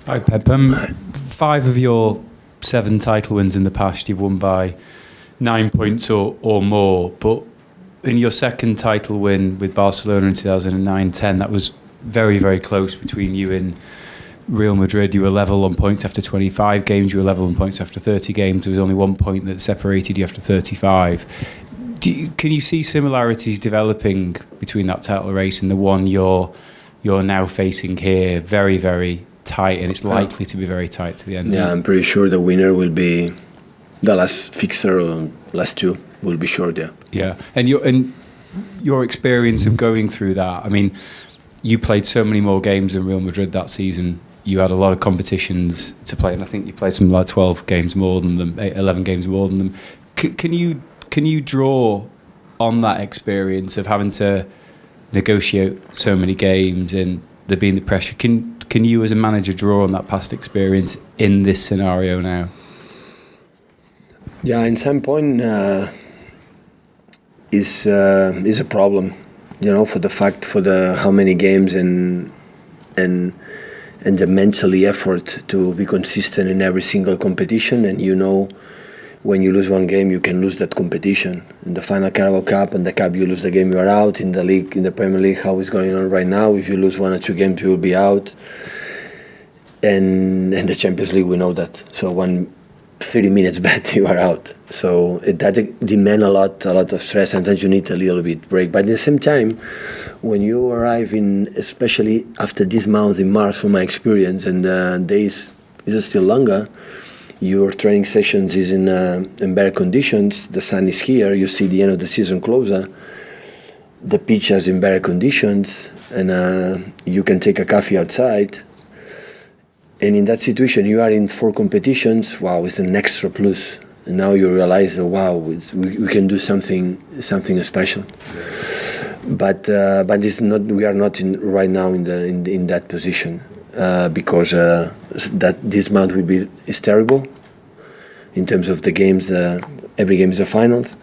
Hi, Pep. 5 of your 7 title wins in the past, you've won by 9 points or more. But in your second title win with Barcelona in 2009-10, that was very, very close between you and Real Madrid. You were level on points after 25 games. You were level on points after 30 games. There was only 1 point that separated you after 35. Can you see similarities developing between that title race and the one you're now facing here? Very, very tight, and it's likely to be very tight to the end. Yeah, I'm pretty sure the winner will be the last fixer or last 2 will be short. Yeah, and your experience of going through that. I mean, you played so many more games than Real Madrid that season. You had a lot of competitions to play, and I think you played something like 12 games more than them, 11 games more than them. Can you draw on that experience of having to negotiate so many games and there being the pressure? Can you as a manager draw on that past experience in this scenario now? Yeah, in some point is a problem, for the how many games and the mentally effort to be consistent in every single competition. And when you lose one game, you can lose that competition. In the final Carabao Cup and the Cup, you lose the game, you are out. In the league, in the Premier League, how it's going on right now, if you lose 1 or 2 games, you will be out. And the Champions League, we know that. So 30 minutes back, you are out. So that demands a lot of stress. Sometimes you need a little bit break. But at the same time, when you arrive especially after this month in March, from my experience, and days is still longer, your training sessions is in better conditions. The sun is here. You see the end of the season closer. The pitch is in better conditions, and you can take a coffee outside. And in that situation, you are in 4 competitions. Wow, it's an extra plus. And now you realize that we can do something special. But it's not. We are not right now in that position. Because that this month is terrible in terms of the games. Every game is a finals,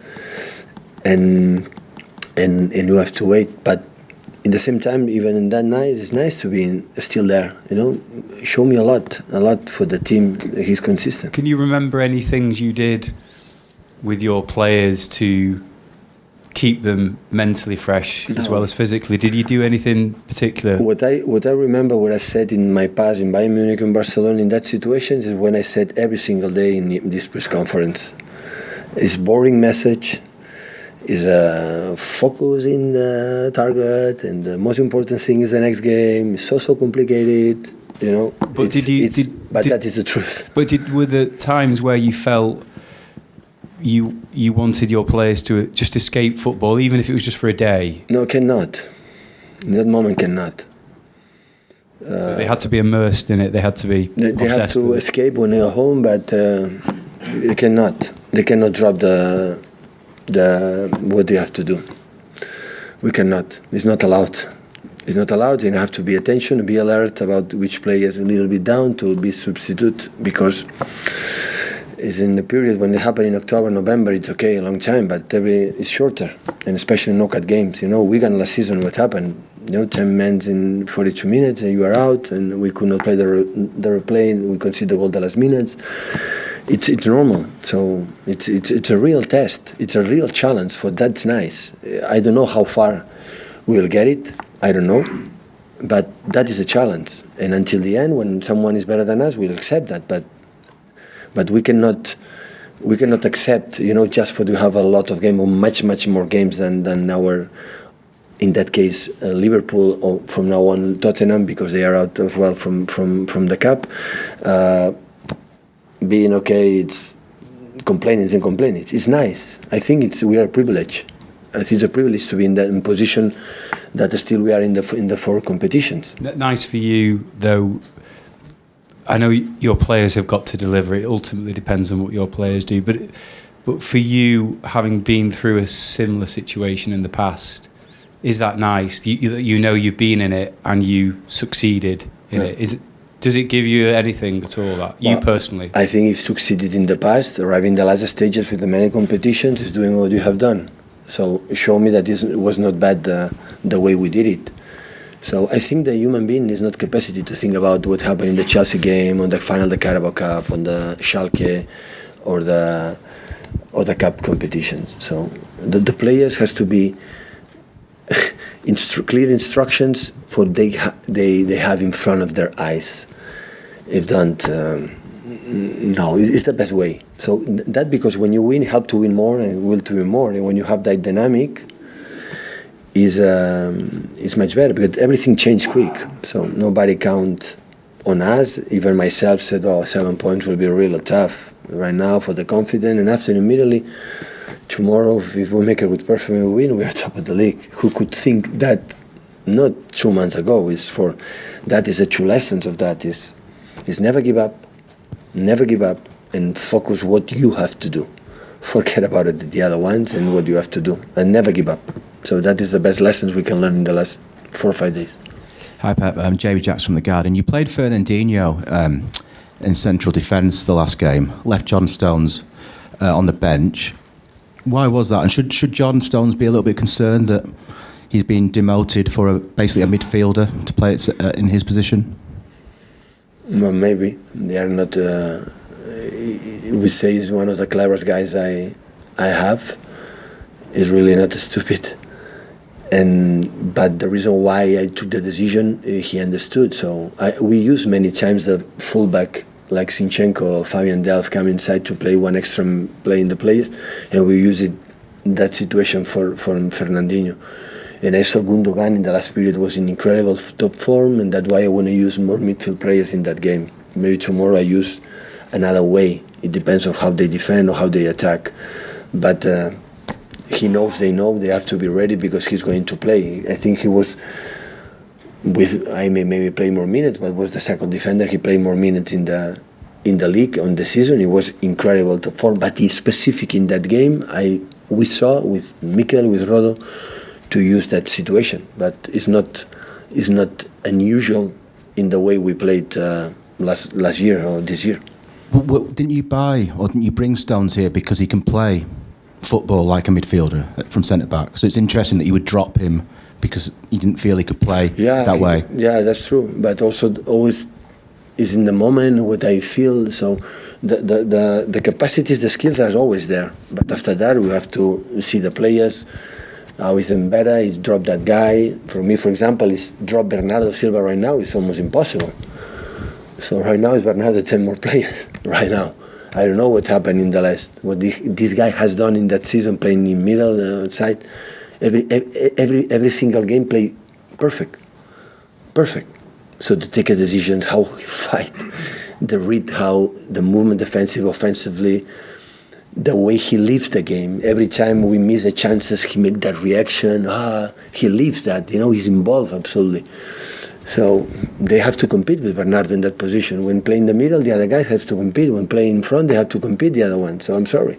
and you have to wait. But in the same time, even in that night, it's nice to be still there. Show me a lot for the team. He's consistent. Can you remember any things you did with your players to keep them mentally fresh as well as physically? Did you do anything particular? What I remember, what I said in my past in Bayern Munich and Barcelona in that situation is when I said every single day in this press conference, it's boring message, is focus in the target, and the most important thing is the next game. It's so complicated, But that is the truth. But were there times where you felt you wanted your players to just escape football, even if it was just for a day? No, cannot. In that moment, cannot. So they had to be immersed in it. They had to be. They have to escape when they are home, but they cannot. They cannot drop the what they have to do. We cannot. It's not allowed. It's not allowed. You have to be attention, be alert about which player is a little bit down to be substitute, because it's in the period when it happened in October, November, it's okay, a long time, but it's shorter, and especially knockout games. Wigan last season, what happened? 10 men in 42 minutes, and you are out, and we could not play the replay, and we conceded the goal the last minutes. It's normal. So it's a real test. It's a real challenge. That's nice. I don't know how far we'll get it. I don't know, but that is a challenge. And until the end, when someone is better than us, we'll accept that. But we cannot accept, just to have a lot of games or much more games than our, in that case, Liverpool, or from now on Tottenham, because they are out as well from the cup. Being okay, it's complaining. It's nice. I think we are privileged. I think it's a privilege to be in that position that still we are in the 4 competitions. Nice for you, though. I know your players have got to deliver. It ultimately depends on what your players do. But for you, having been through a similar situation in the past, is that nice? You've been in it and you succeeded in it. Does it give you anything at all, you personally? I think you've succeeded in the past, arriving the last stages with the many competitions, is doing what you have done. So show me that it was not bad the way we did it. So I think the human being is not capacity to think about what happened in the Chelsea game, on the final, the Carabao Cup, on the Schalke, or the cup competitions. So the players has to be clear instructions for they have in front of their eyes. If don't, no, it's the best way. So that because when you win, help to win more and will to win more. And when you have that dynamic, is much better because everything changed quick. So nobody count on us. Even myself said, "Oh, 7 points will be really tough right now for the confident." And after immediately, tomorrow, if we make a good performance, we win. We are top of the league. Who could think that? Not 2 months ago. That is a true lesson of that. Is never give up, and focus what you have to do. Forget about it, the other ones, and what you have to do, and never give up. So that is the best lessons we can learn in the last 4 or 5 days. Hi Pep, I'm Jamie Jackson from The Guardian. You played Fernandinho in central defence the last game, left John Stones on the bench. Why was that? And should John Stones be a little bit concerned that he's been demoted for basically a midfielder to play in his position? Well, maybe. They are not... we say he's one of the cleverest guys I have. He's really not stupid. But the reason why I took the decision, he understood. So we use many times the fullback like Zinchenko or Fabian Delph come inside to play one extra play in the players, and we use it that situation for Fernandinho. And I saw Gundogan in the last period was in incredible top form, and that's why I want to use more midfield players in that game. Maybe tomorrow I use another way. It depends on how they defend or how they attack. But he knows they have to be ready because he's going to play. I think he was I may maybe play more minutes, but was the second defender. He played more minutes in the league on the season. He was incredible to form, but he's specific in that game. We saw with Mikel, with Rodo, to use that situation, but it's not unusual in the way we played last year or this year. But didn't you bring Stones here because he can play football like a midfielder from centre back? So it's interesting that you would drop him because you didn't feel he could play that way. Yeah, that's true. But also always is in the moment what I feel. So the capacities, the skills are always there. But after that, we have to see the players. How is them better? Is drop that guy. For me, for example, is drop Bernardo Silva right now. It's almost impossible. So right now is Bernardo 10 more players. Right now, I don't know what happened in the last. What this guy has done in that season, playing in middle outside. Every single game play perfect. So to take a decision, how he fight, the read, how the movement, defensive, offensively, the way he leaves the game. Every time we miss the chances, he make that reaction. He leaves that. He's involved absolutely. So they have to compete with Bernardo in that position. When playing the middle, the other guys have to compete. When playing in front, they have to compete the other one. So I'm sorry,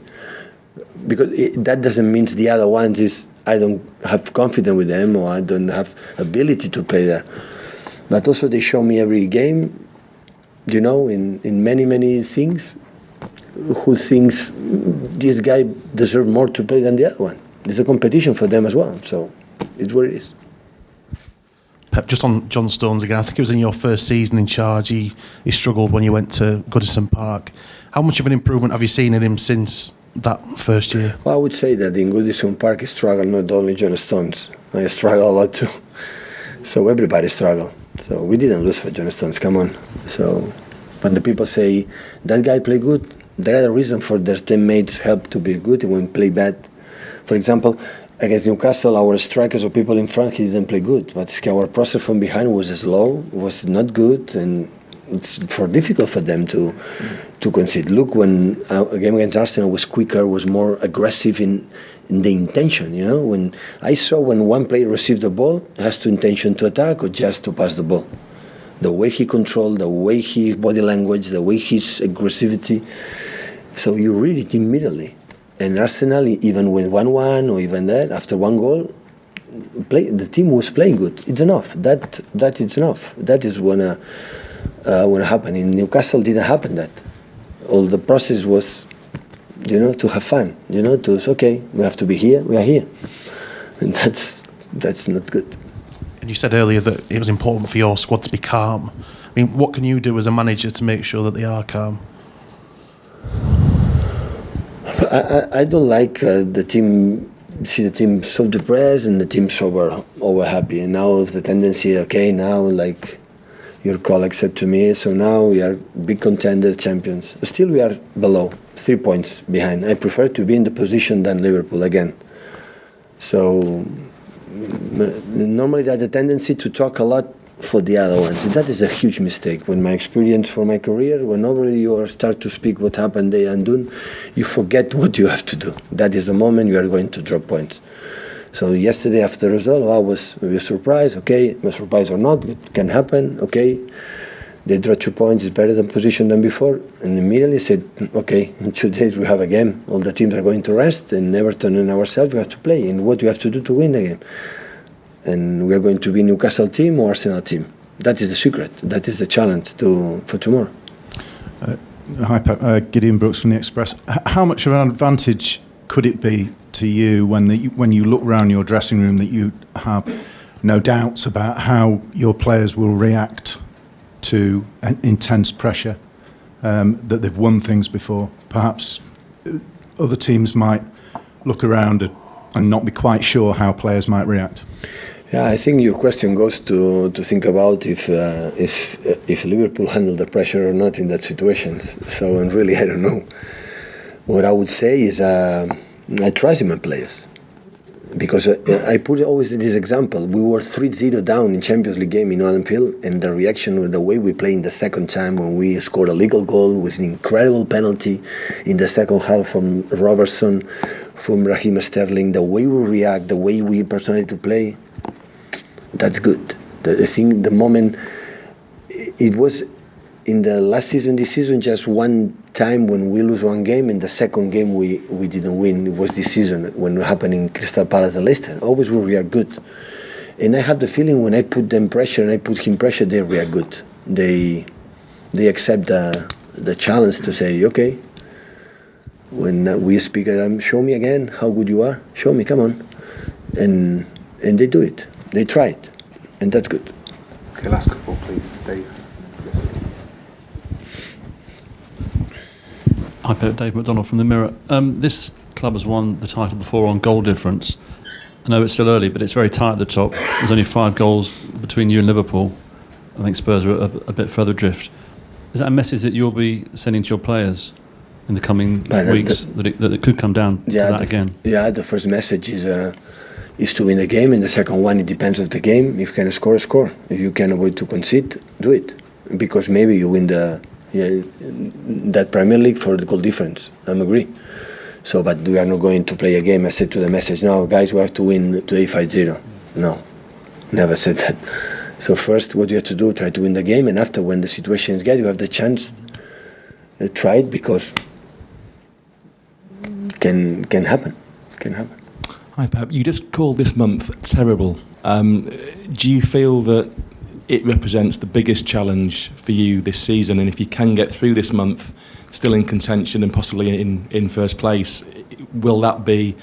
because that doesn't mean the other ones is I don't have confidence with them or I don't have ability to play there. But also they show me every game, in many things, who thinks this guy deserves more to play than the other one. It's a competition for them as well. So it's what it is. Pep, just on John Stones again, I think it was in your first season in charge. He struggled when you went to Goodison Park. How much of an improvement have you seen in him since that first year? Well, I would say that in Goodison Park he struggled not only John Stones. I struggle a lot too. So everybody struggled. So we didn't lose for John Stones, come on. So when the people say that guy play good, there are a reason for their teammates help to be good when play bad. For example, against Newcastle, our strikers or people in front, he didn't play good. But our process from behind was slow, was not good, and it's difficult for them to concede. Look, when a game against Arsenal was quicker, was more aggressive in the intention. When I saw when one player received the ball, has to intention to attack or just to pass the ball. The way he controlled, the way his body language, the way his aggressivity. So you read it immediately. And Arsenal, even with 1-1 or even that, after one goal, the team was playing good. It's enough. That is enough. That is when happen. In Newcastle, didn't happen that. All the process was, to have fun. Okay, we have to be here. We are here, and that's not good. And you said earlier that it was important for your squad to be calm. I mean, what can you do as a manager to make sure that they are calm? I don't like the team. See the team so depressed and the team so over happy. And now the tendency, okay, now like your colleague said to me, so now we are big contenders, champions. Still, we are below, 3 points behind. I prefer to be in the position than Liverpool again. So normally, I have the tendency to talk a lot for the other ones. And that is a huge mistake. When my experience for my career, whenever you start to speak what happened day and done, you forget what you have to do. That is the moment you are going to drop points. So yesterday after the result, I was maybe surprised. Okay, a surprise or not, it can happen. Okay, they draw 2 points. It's better than position than before. And immediately said, okay, in 2 days we have a game. All the teams are going to rest, and Everton and ourselves we have to play. And what we have to do to win the game. And we are going to be Newcastle team or Arsenal team. That is the secret. That is the challenge for tomorrow. Hi, Pep. Gideon Brooks from The Express. How much of an advantage could it be to you when you look around your dressing room that you have no doubts about how your players will react to an intense pressure, that they've won things before? Perhaps other teams might look around and not be quite sure how players might react. Yeah, I think your question goes to think about if Liverpool handle the pressure or not in that situation. So, and really, I don't know. What I would say is I trust in my players. Because I put always this example. We were 3-0 down in Champions League game in Anfield, and the reaction with the way we played in the second time when we scored a legal goal with an incredible penalty in the second half from Robertson, from Raheem Sterling, the way we react, the way we personally to play, that's good. I think the moment, it was in the last season, this season, just one time when we lose one game, and the second game we didn't win. It was this season when it happened in Crystal Palace and Leicester. Always we react good. And I have the feeling when I put them pressure and I put him pressure, they react good. They accept the challenge to say, okay, when we speak, show me again how good you are. Show me, come on. And they do it. They try it. And that's good. Okay, last couple, please, Dave. Hi, Pep. Dave McDonald from The Mirror. This club has won the title before on goal difference. I know it's still early, but it's very tight at the top. There's only 5 goals between you and Liverpool. I think Spurs are a bit further adrift. Is that a message that you'll be sending to your players in the coming weeks, that it could come down to that again? Yeah, the first message is to win the game, and the second one, it depends on the game. If you can score, score. If you can avoid to concede, do it. Because maybe you win that Premier League for the goal difference. I agree. So, but we are not going to play a game. I said to the message, no, guys, we have to win today 5-0. No, never said that. So first, what you have to do, try to win the game, and after, when the situation is good, you have the chance, try it, because can happen. Can happen. Hi, Pep. You just called this month terrible. Do you feel that it represents the biggest challenge for you this season, and if you can get through this month still in contention and possibly in first place, will that be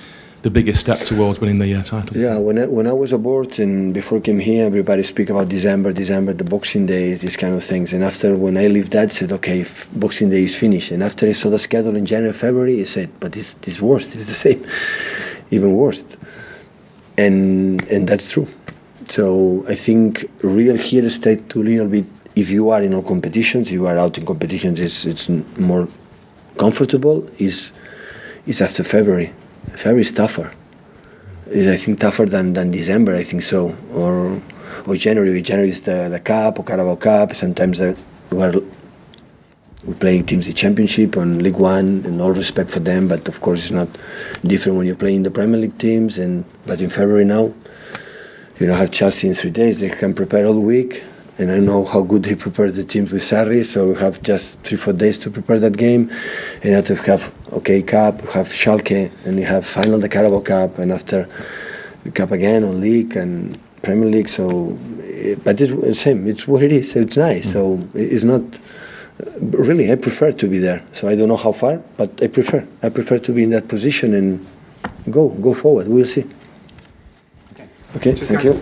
the biggest step towards winning the title? Yeah, when I was aboard and before I came here, everybody speak about December, the Boxing Day, these kind of things. And after, when I left that, I said, okay, Boxing Day is finished. And after I saw the schedule in January, February, I said, but this worse, it's the same, even worse. And that's true. So I think real here stay to a little bit. If you are in all competitions, you are out in competitions, it's more comfortable. Is after February. February is tougher. Is, I think, tougher than December. I think so, or January. January is the Cup or Carabao Cup. Sometimes we're playing teams in Championship on League One, and all respect for them. But of course, it's not different when you're playing the Premier League teams. But in February now, you don't have Chelsea in 3 days. They can prepare all week, and I know how good they prepare the teams with Sarri. So we have just 3-4 days to prepare that game, and after we have Cup, we have Schalke, and we have final the Carabao Cup, and after the Cup again on League and Premier League. So, but it's the same. It's what it is. So it's nice. So it's not really. I prefer to be there. So I don't know how far, but I prefer. I prefer to be in that position and go forward. We'll see. Okay, thank you.